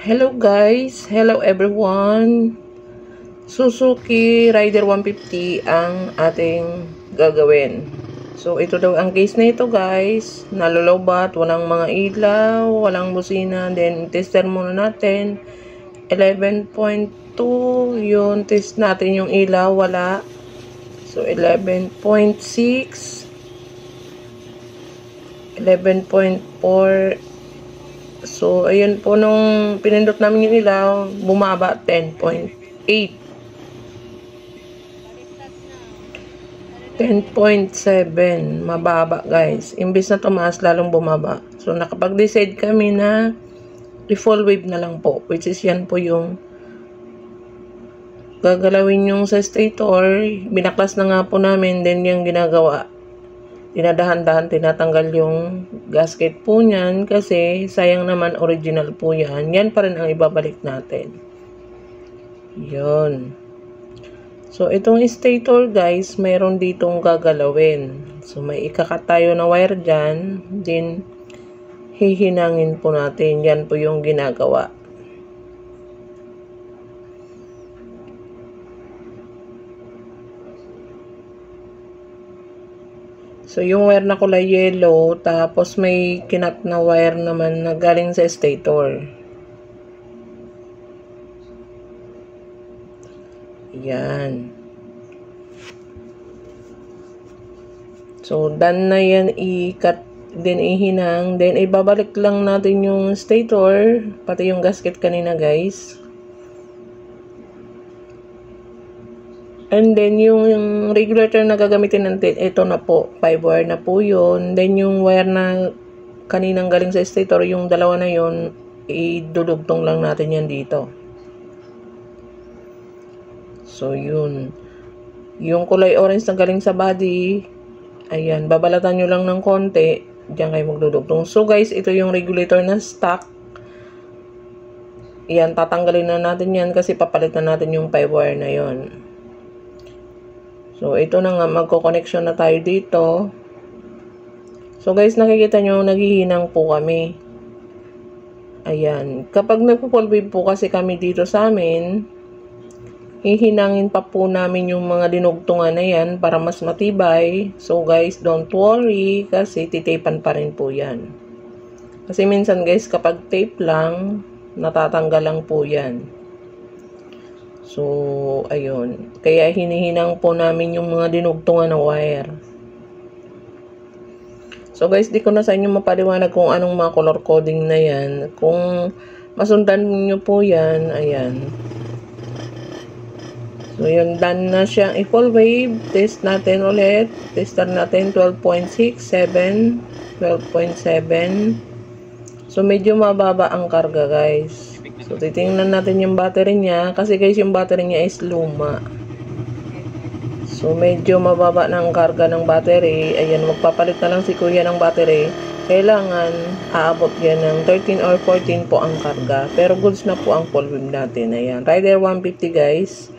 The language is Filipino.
Hello guys, hello everyone. Suzuki Rider 150 ang ating gagawin. So ito daw ang case na ito guys. Nalolobat, walang mga ilaw, walang busina. Then tester muna natin. 11.2 yun, test natin yung ilaw, wala. So 11.6, 11.4. So, ayun po, nung pinindot namin yung ilaw, bumaba 10.8. 10.7. Mababa, guys. Imbis na tumaas, lalong bumaba. So, nakapag-decide kami na i-full wave na lang po. Which is yan po yung gagalawin yung sa stator. Binaklas na nga po namin, then yung ginagawa. Dinadahan-dahan tinatanggal yung gasket po niyan kasi sayang naman original po yan. Yan pa rin ang ibabalik natin. Yun. So, itong stator guys, mayroon ditong gagalawin. So, may ikakat tayo na wire dyan. Then, hihinangin po natin. Yan po yung ginagawa. So, yung wire na kulay yellow, tapos may kinat na wire naman na galing sa stator. Yan. So, done na yan, i-cut, then ihinang, then ibabalik lang natin yung stator, pati yung gasket kanina guys. And then, yung regulator na gagamitin natin, ito na po. 5 wire na po yun. Then, yung wire na kaninang galing sa stator, yung dalawa na yun, idudugtong lang natin yan dito. So, yun. Yung kulay orange na galing sa body, ayan, babalatan nyo lang ng konti. Diyan kayo magdudugtong. So, guys, ito yung regulator na stock. Ayan, tatanggalin na natin yan kasi papalitan natin yung 5 wire na yun. So, ito na nga, magko-connection na tayo dito. So, guys, nakikita nyo, naghihinang po kami. Ayan. Kapag nagpo-full wave po kasi kami dito sa amin, hihinangin pa po namin yung mga dinugtungan na yan para mas matibay. So, guys, don't worry kasi titapan pa rin po yan. Kasi minsan, guys, kapag tape lang, natatanggal lang po yan. So, ayun. Kaya hinihinang po namin yung mga dinugtungan na wire. So, guys, di ko na sa inyo mapaliwanag kung anong mga color coding na yan. Kung masundan nyo po yan, ayan. So, yun, done na siya. I-full wave. Test natin ulit. Tester natin 12.6, 7, 12.7. So, medyo mababa ang karga, guys. So, titingnan natin yung battery niya. Kasi, guys, yung battery niya is luma. So, medyo mababa na ang karga ng battery. Ayan, magpapalit na lang si kuya ng battery. Kailangan, aabot yan ng 13 or 14 po ang karga. Pero, goods na po ang full wave natin. Ayan, Rider 150, guys.